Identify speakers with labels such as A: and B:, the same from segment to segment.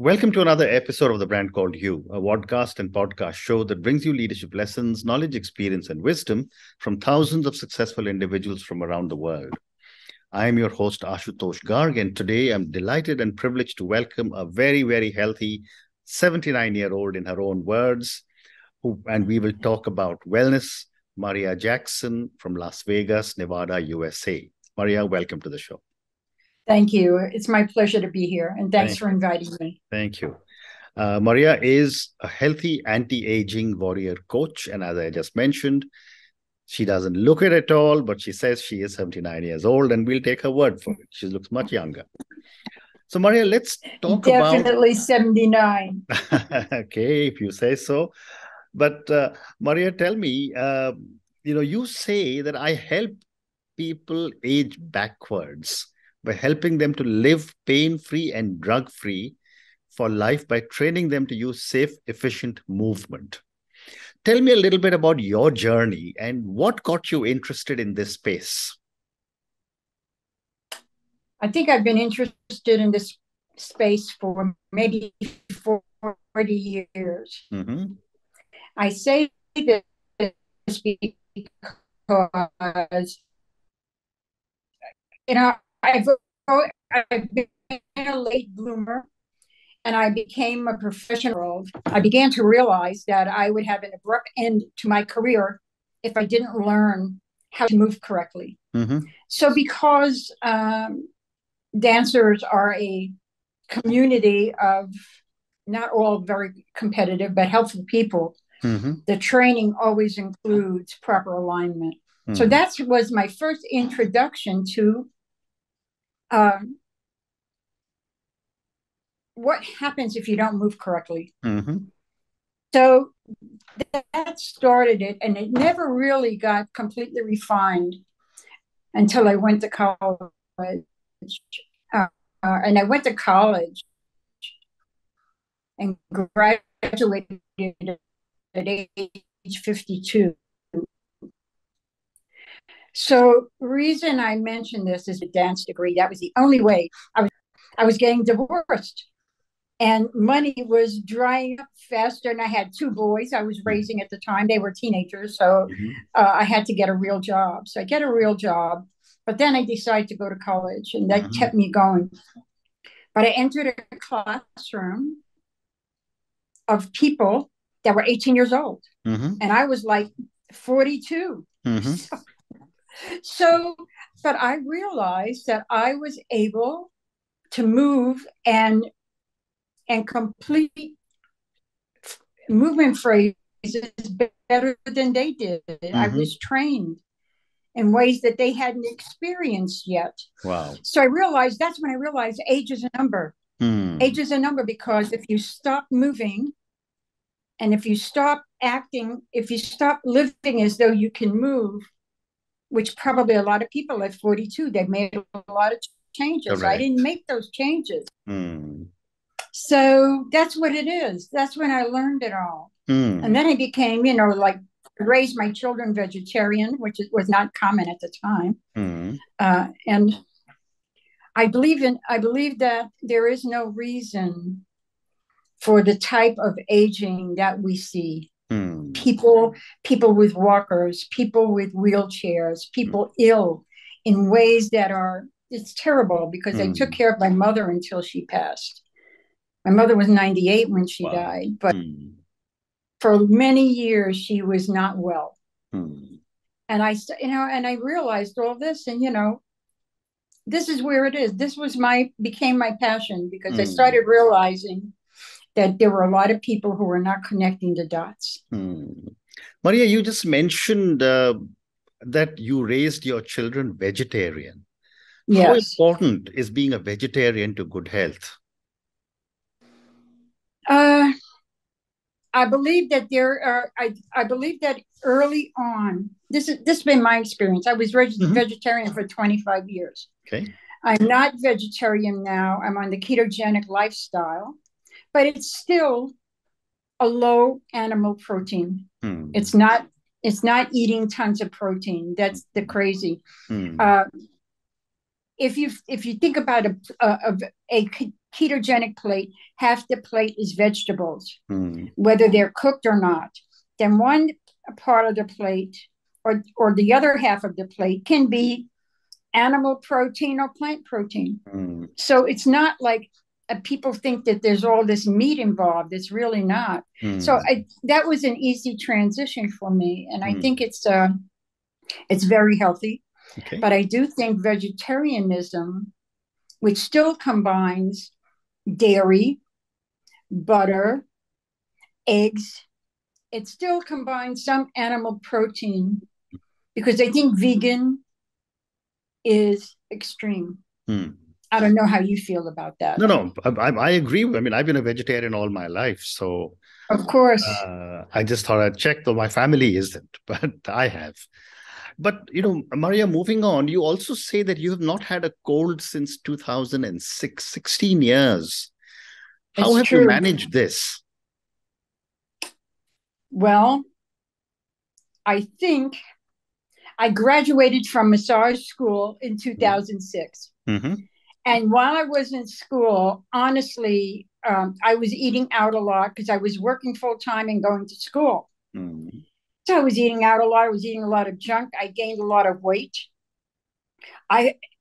A: Welcome to another episode of The Brand Called You, a podcast and podcast show that brings you leadership lessons, knowledge, experience, and wisdom from thousands of successful individuals from around the world. I am your host, Ashutosh Garg, and today I'm delighted and privileged to welcome a very, very healthy 79-year-old in her own words, and we will talk about wellness, Maria Jackson from Las Vegas, Nevada, USA. Maria, welcome to the show.
B: Thank you. It's my pleasure to be here, and thanks
A: Thank
B: for inviting me.
A: Thank you. Maria is a healthy anti-aging warrior coach, and as I just mentioned, she doesn't look it at all, but she says she is 79 years old, and we'll take her word for it. She looks much younger. So, Maria, let's talk
B: Definitely 79.
A: Okay, if you say so. But Maria, tell me, you say that I help people age backwards by helping them to live pain-free and drug-free for life by training them to use safe, efficient movement. Tell me a little bit about your journey and what got you interested in this space.
B: I think I've been interested in this space for maybe 40 years.
A: Mm-hmm.
B: I say this because, I've been a late bloomer, and I became a professional. I began to realize that I would have an abrupt end to my career if I didn't learn how to move correctly.
A: Mm-hmm.
B: So because dancers are a community of not all very competitive, but helpful people, the training always includes proper alignment. So that was my first introduction to what happens if you don't move correctly. So that started it, and it never really got completely refined until I went to college. And I went to college and graduated at age 52. So the reason I mentioned this is a dance degree. That was the only way. I was getting divorced, and money was drying up faster, and I had two boys I was raising at the time. They were teenagers, so I had to get a real job. So I get a real job, but then I decided to go to college, and that kept me going. But I entered a classroom of people that were 18 years old, and I was like 42. So, but I realized that I was able to move and complete movement phrases better than they did. I was trained in ways that they hadn't experienced yet.
A: Wow.
B: So that's when I realized age is a number. Age is a number, because if you stop moving, and if you stop acting, if you stop living as though you can move, which probably a lot of people at 42, they've made a lot of changes. Correct. I didn't make those changes. So that's what it is. That's when I learned it all. And then I became, raised my children vegetarian, which was not common at the time. And I believe that there is no reason for the type of aging that we see. People with walkers, people with wheelchairs, people ill in ways that it's terrible, because I took care of my mother until she passed. My mother was 98 when she died, but for many years she was not well. And I realized all this, and this is where it is. This became my passion, because I started realizing that there were a lot of people who were not connecting the dots.
A: Maria, you just mentioned that you raised your children vegetarian.
B: Yes.
A: How important is being a vegetarian to good health?
B: I believe that I believe that early on, this has been my experience. I was vegetarian for 25 years.
A: Okay.
B: I'm not vegetarian now. I'm on the ketogenic lifestyle, but it's still a low animal protein. It's not eating tons of protein. That's the crazy. if you think about a ketogenic plate, half the plate is vegetables, whether they're cooked or not. Then one part of the plate or the other half of the plate can be animal protein or plant protein. So it's not like people think that there's all this meat involved. It's really not. So that was an easy transition for me, and I think it's very healthy.
A: Okay.
B: But I do think vegetarianism, which still combines dairy, butter, eggs, it still combines some animal protein, because I think vegan is extreme. I don't know how you feel about that.
A: No, I agree. I mean, I've been a vegetarian all my life, so
B: of course,
A: I just thought I'd check, though my family isn't, but I have. But, Maria, moving on, you also say that you have not had a cold since 2006, 16 years. How have you managed this?
B: Well, I think I graduated from massage school in 2006. And while I was in school, honestly, I was eating out a lot because I was working full time and going to school. So I was eating out a lot. I was eating a lot of junk. I gained a lot of weight.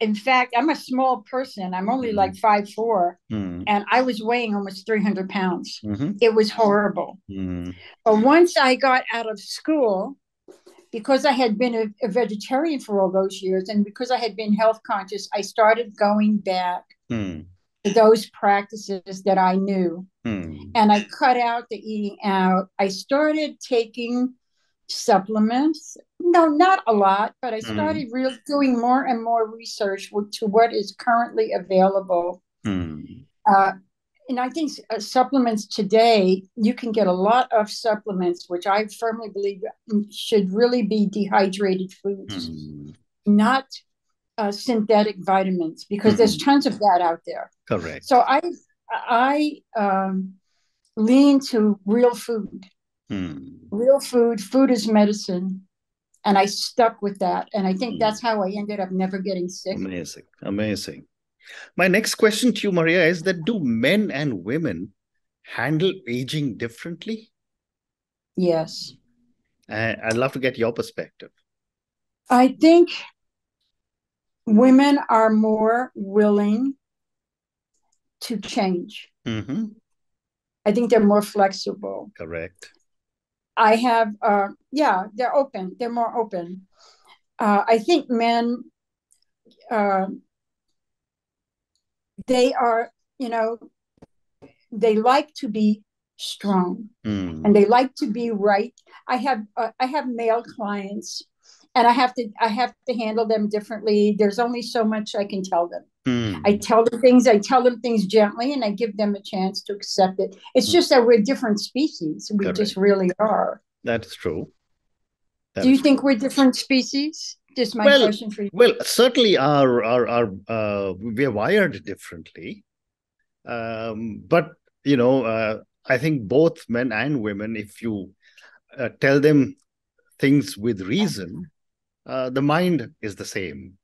B: In fact, I'm a small person. I'm only like 5'4", and I was weighing almost 300 pounds. It was horrible. But once I got out of school, because I had been a vegetarian for all those years, and because I had been health conscious, I started going back to those practices that I knew. And I cut out the eating out. I started taking supplements. No, not a lot, but I started really doing more and more research to what is currently available. And I think supplements today, you can get a lot of supplements, which I firmly believe should really be dehydrated foods, not synthetic vitamins, because there's tons of that out there.
A: Correct.
B: So I lean to real food. Real food. Food is medicine. And I stuck with that. And I think that's how I ended up never getting sick.
A: Amazing. Amazing. My next question to you, Maria, is that do men and women handle aging differently?
B: Yes.
A: I'd love to get your perspective.
B: I think women are more willing to change. I think they're more flexible.
A: Correct.
B: I have, they're open. They're more open. I think men, they are, they like to be strong and they like to be right. I have male clients, and I have to handle them differently. There's only so much I can tell them. I tell them things gently, and I give them a chance to accept it. It's just that we're different species. We just really are.
A: That's true.
B: Do you think we're different species? Just my question for you.
A: Well, certainly we're wired differently. But, I think both men and women, if you tell them things with reason, the mind is the same.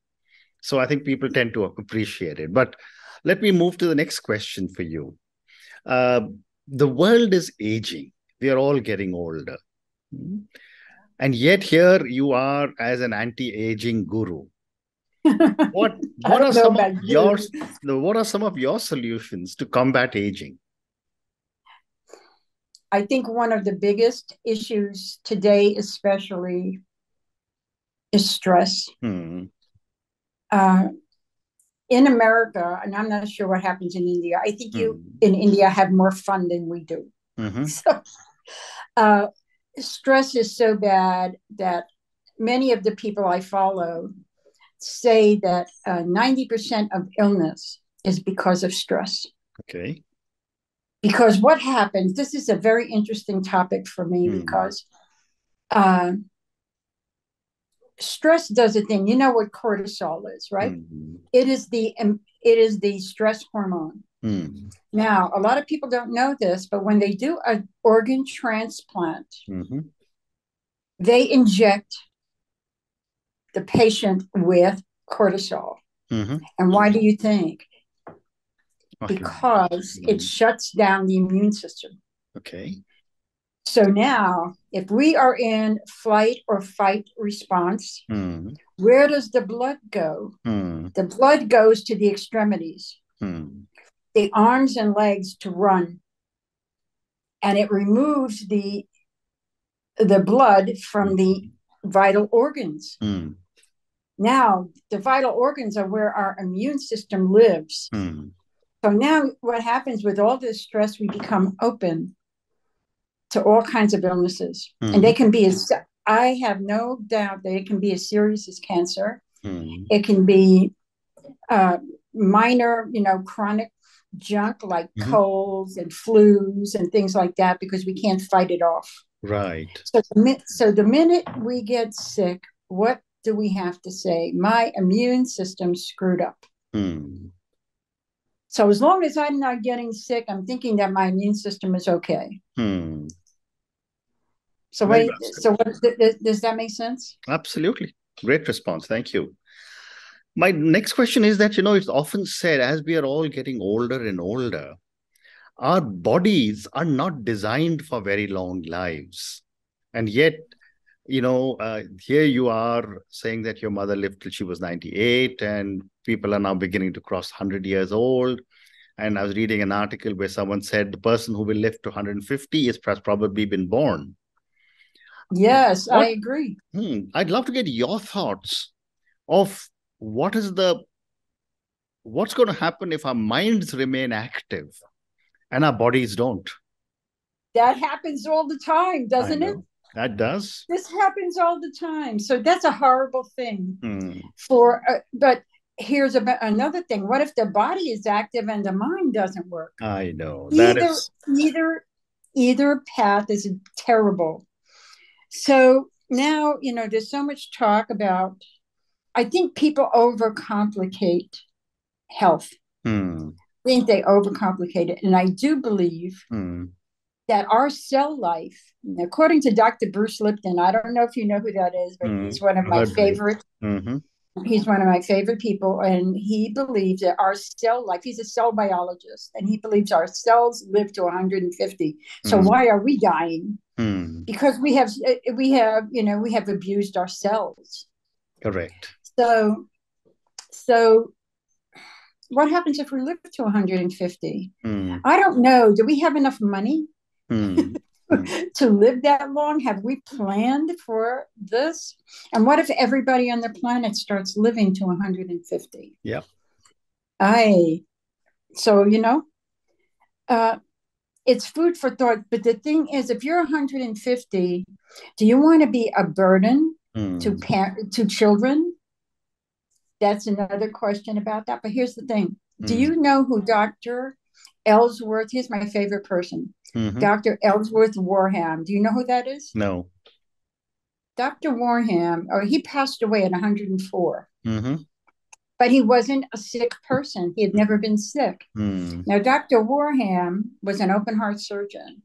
A: So I think people tend to appreciate it. But let me move to the next question for you. The world is aging. We are all getting older. And yet here you are as an anti-aging guru. What are some of your solutions to combat aging?
B: I think one of the biggest issues today, especially, is stress. In America, and I'm not sure what happens in India, I think you in India have more fun than we do. So stress is so bad that many of the people I follow say that 90% of illness is because of stress.
A: Okay.
B: Because what happens, this is a very interesting topic for me, because stress does a thing. You know what cortisol is, right? It is the stress hormone. Now, a lot of people don't know this, but when they do an organ transplant, they inject the patient with cortisol. And why do you think? Because it shuts down the immune system.
A: Okay.
B: So now, if we are in flight or fight response, where does the blood go? The blood goes to the extremities, the arms and legs to run. And it removes the blood from the vital organs. Now, the vital organs are where our immune system lives. So now what happens with all this stress, we become open to all kinds of illnesses. And they can be, I have no doubt that it can be as serious as cancer. It can be minor, chronic junk like colds and flus and things like that, because we can't fight it off.
A: Right.
B: So the minute we get sick, what do we have to say? My immune system screwed up. So as long as I'm not getting sick, I'm thinking that my immune system is okay. So does that make sense?
A: Absolutely. Great response. Thank you. My next question is that, it's often said, as we are all getting older and older, our bodies are not designed for very long lives. And yet, here you are saying that your mother lived till she was 98, and people are now beginning to cross 100 years old. And I was reading an article where someone said the person who will live to 150 has probably been born.
B: Yes, I agree.
A: I'd love to get your thoughts of what's going to happen if our minds remain active and our bodies don't.
B: That happens all the time, doesn't it?
A: That does.
B: This happens all the time. So that's a horrible thing. But here's another thing. What if the body is active and the mind doesn't work?
A: I know.
B: Either path is terrible. So now, there's so much talk about, I think people overcomplicate health. I think they overcomplicate it. And I do believe that our cell life, according to Dr. Bruce Lipton, I don't know if you know who that is, but he's one of my favorite. He's one of my favorite people, and he believes that our cell life, he's a cell biologist, and he believes our cells live to 150. So why are we dying? Because we have abused our cells.
A: Correct.
B: So what happens if we live to 150? I don't know. Do we have enough money to live that long? Have we planned for this? And what if everybody on the planet starts living to 150?
A: Yeah.
B: It's food for thought. But the thing is, if you're 150, do you want to be a burden to children? That's another question about that. But here's the thing. Do you know who Dr. Ellsworth, he's my favorite person, Dr. Ellsworth Warham. Do you know who that is?
A: No.
B: Dr. Warham, he passed away at 104. But he wasn't a sick person. He had never been sick. Now, Dr. Warham was an open heart surgeon.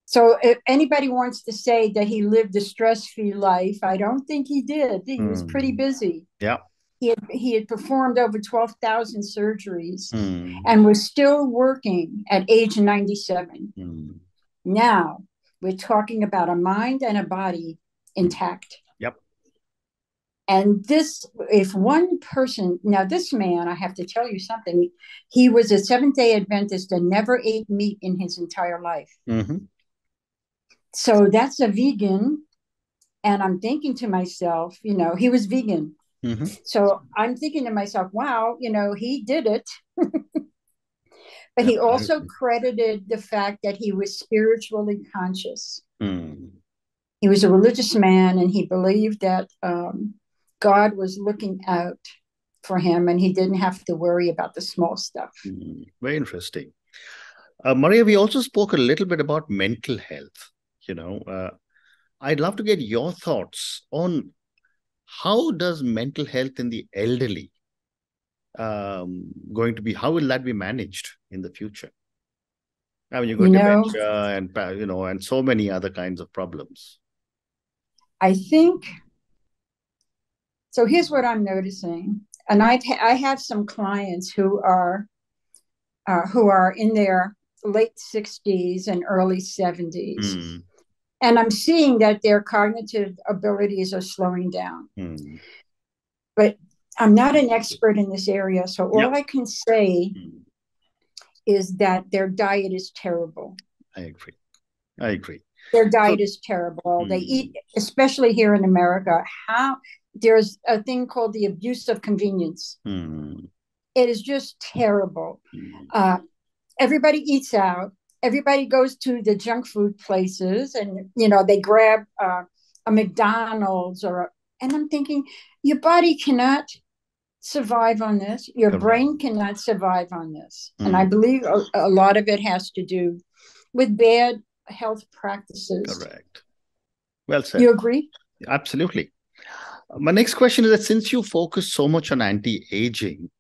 B: So if anybody wants to say that he lived a stress-free life, I don't think he did. He was pretty busy.
A: Yeah.
B: He had performed over 12,000 surgeries and was still working at age 97. Now, we're talking about a mind and a body intact.
A: Yep.
B: And if one person, now this man, I have to tell you something, he was a Seventh-day Adventist and never ate meat in his entire life. So that's a vegan. And I'm thinking to myself, he was vegan. So I'm thinking to myself, wow, he did it. But he also credited the fact that he was spiritually conscious. He was a religious man, and he believed that God was looking out for him, and he didn't have to worry about the small stuff.
A: Very interesting. Maria, we also spoke a little bit about mental health. I'd love to get your thoughts on how does mental health in the elderly how will that be managed in the future? I mean, you've got dementia and so many other kinds of problems.
B: I think, so here's what I'm noticing. And I have some clients who are in their late 60s and early 70s. And I'm seeing that their cognitive abilities are slowing down. But I'm not an expert in this area, so all I can say is that their diet is terrible.
A: I agree.
B: Their diet is terrible. They eat, especially here in America, there's a thing called the abuse of convenience. It is just terrible. Everybody eats out. Everybody goes to the junk food places, and they grab a McDonald's and I'm thinking, your body cannot survive on this. Your brain cannot survive on this. And I believe a lot of it has to do with bad health practices.
A: Correct. Well said.
B: You agree?
A: Absolutely. My next question is that since you focus so much on anti-aging,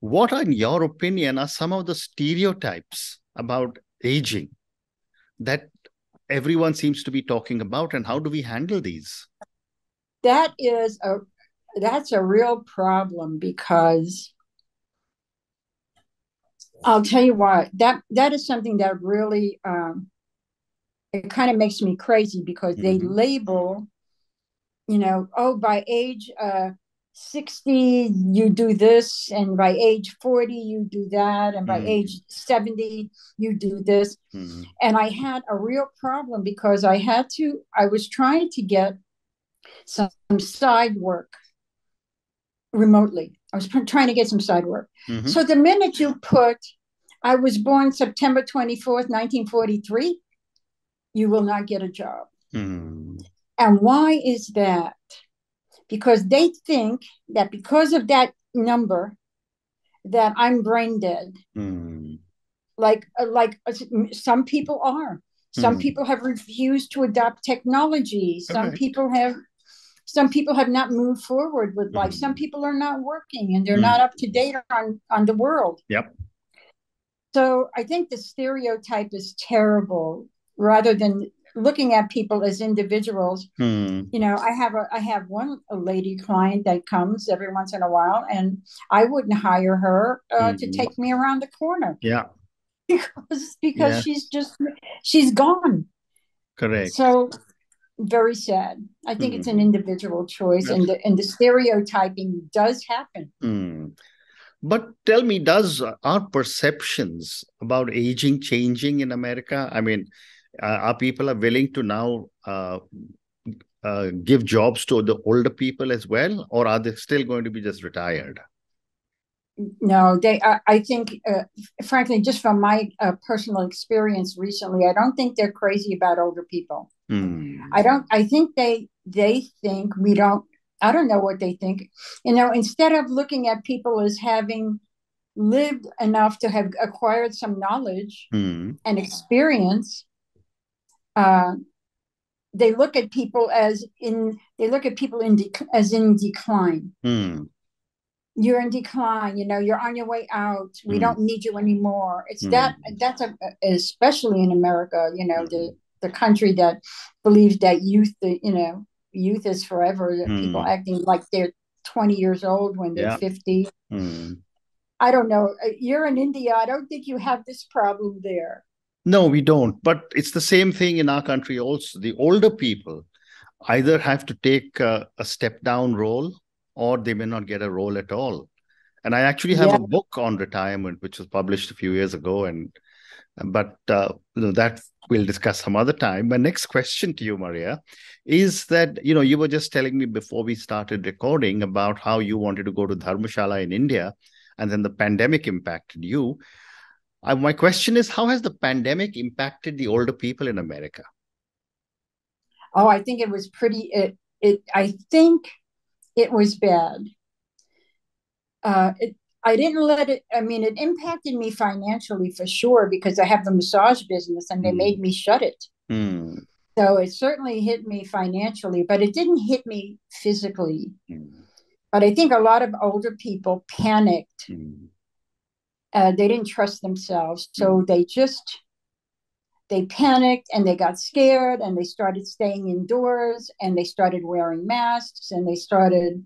A: what, in your opinion, are some of the stereotypes about aging that everyone seems to be talking about, and how do we handle these?
B: That's a real problem, because I'll tell you what, that is something that really it kind of makes me crazy, because they label, by age 60 you do this, and by age 40 you do that, and by age 70 you do this. And I had a real problem, because I was trying to get some side work remotely. I was trying to get some side work. So the minute you put, I was born September 24th, 1943, you will not get a job. And why is that? Because they think that because of that number, that I'm brain dead. Like some people are. Some people have refused to adopt technology. Some people have not moved forward with life. Some people are not working, and they're not up to date on the world.
A: Yep.
B: So I think the stereotype is terrible, rather than looking at people as individuals. I have one lady client that comes every once in a while, and I wouldn't hire her to take me around the corner.
A: Yeah.
B: Because she's gone.
A: Correct.
B: So very sad. I think it's an individual choice, and the stereotyping does happen.
A: But tell me, are perceptions about aging changing in America? I mean, are people willing to now give jobs to the older people as well, or are they still going to be just retired?
B: No, I think, frankly, just from my personal experience recently, I don't think they're crazy about older people. I think they think we don't. I don't know what they think. Instead of looking at people as having lived enough to have acquired some knowledge and experience, they look at people as in decline. You're in decline. You're on your way out. We don't need you anymore. It's that's especially in America. The country that believes that youth is forever. People acting like they're 20 years old when they're 50. I don't know. You're in India. I don't think you have this problem there.
A: No, we don't. But it's the same thing in our country also. The older people either have to take a step down role, or they may not get a role at all. And I actually have a book on retirement, which was published a few years ago. But that we'll discuss some other time. My next question to you, Maria, is that, you were just telling me before we started recording about how you wanted to go to Dharmashala in India, and then the pandemic impacted you. My question is, how has the pandemic impacted the older people in America?
B: Oh, I think it was pretty. I think it was bad. I didn't let it. I mean, it impacted me financially for sure, because I have the massage business, and they made me shut it. So it certainly hit me financially, but it didn't hit me physically. But I think a lot of older people panicked. They didn't trust themselves, so they panicked, and they got scared, and they started staying indoors, and they started wearing masks, and they started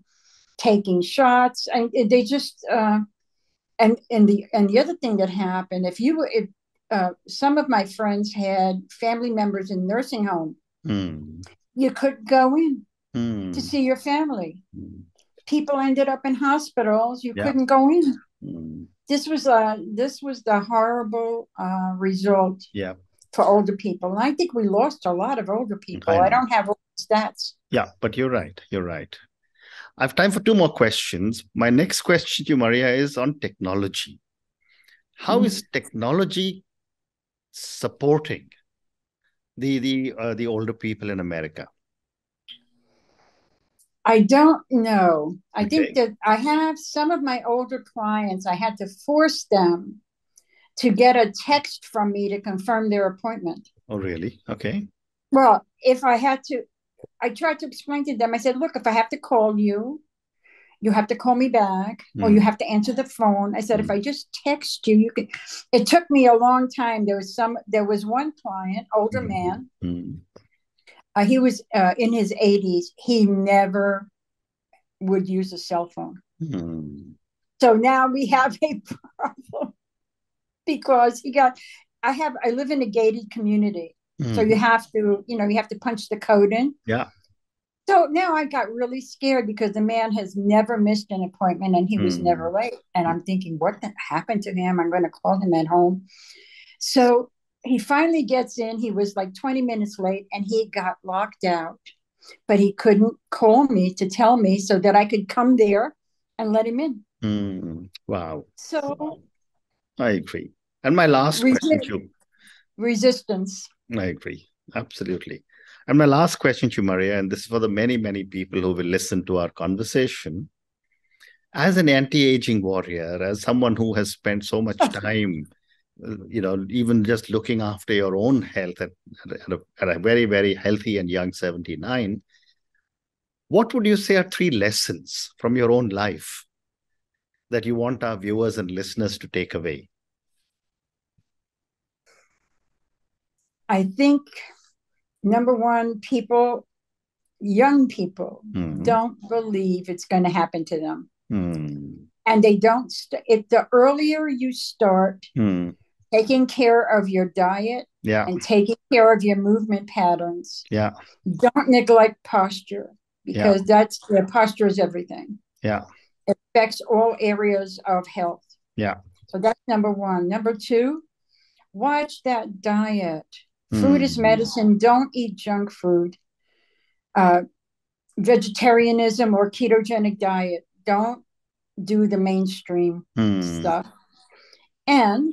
B: taking shots, and they just and the other thing that happened, if some of my friends had family members in nursing home, you couldn't go in to see your family. People ended up in hospitals. You couldn't go in. This was the horrible result for older people. And I think we lost a lot of older people. I don't have all the stats.
A: Yeah, but you're right. You're right. I have time for 2 more questions. My next question to you, Maria, is on technology. How is technology supporting the older people in America?
B: I don't know. I think that I have some of my older clients, I had to force them to get a text from me to confirm their appointment.
A: Oh, really? Okay.
B: Well, I tried to explain to them. I said, look, if I have to call you, you have to call me back, or you have to answer the phone. I said, if I just text you, you can. It took me a long time. There was one client, older man. He was in his 80s. He never would use a cell phone. So now we have a problem because I live in a gated community. So you have to punch the code in.
A: Yeah.
B: So now I got really scared because the man has never missed an appointment and he was never late. And I'm thinking, what happened to him? I'm going to call him at home. So he finally gets in. He was like 20 minutes late and he got locked out. But he couldn't call me to tell me so that I could come there and let him in.
A: Wow.
B: So
A: I agree. And my last question to you.
B: Resistance.
A: I agree. Absolutely. And my last question to you, Maria, and this is for the many, many people who will listen to our conversation. As an anti-aging warrior, as someone who has spent so much time, even just looking after your own health at a very, very healthy and young 79, what would you say are 3 lessons from your own life that you want our viewers and listeners to take away?
B: I think, number one, young people don't believe it's going to happen to them. And they don't. The earlier you start taking care of your diet and taking care of your movement patterns, don't neglect posture, because the posture is everything. It affects all areas of health. So that's number one. Number two, watch that diet. Food is medicine. Don't eat junk food. Vegetarianism or ketogenic diet. Don't do the mainstream stuff. And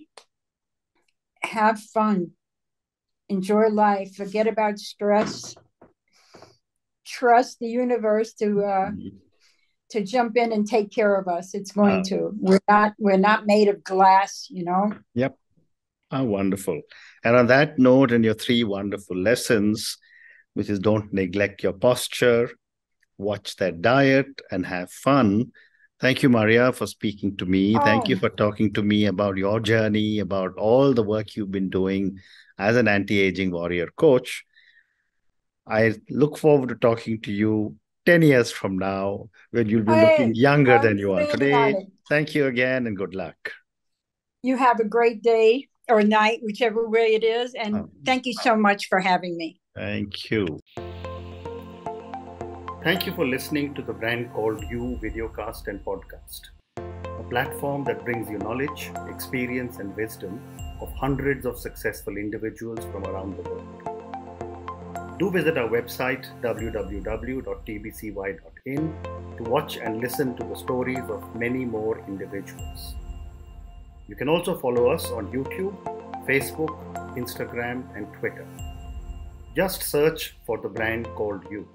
B: have fun. Enjoy life. Forget about stress. Trust the universe to jump in and take care of us. It's going to. We're not made of glass,
A: Yep. Oh, wonderful. And on that note, and your 3 wonderful lessons, which is don't neglect your posture, watch that diet, and have fun. Thank you, Maria, for speaking to me. Thank you for talking to me about your journey, about all the work you've been doing as an anti-aging warrior coach. I look forward to talking to you 10 years from now when you'll be looking younger than you are today. Thank you again and good luck.
B: You have a great day or night, whichever way it is. And thank you so much for having me.
A: Thank you. Thank you for listening to the Brand Called You videocast and podcast, a platform that brings you knowledge, experience, and wisdom of hundreds of successful individuals from around the world. Do visit our website www.tbcy.in to watch and listen to the stories of many more individuals. You can also follow us on YouTube, Facebook, Instagram, and Twitter. Just search for the Brand Called You.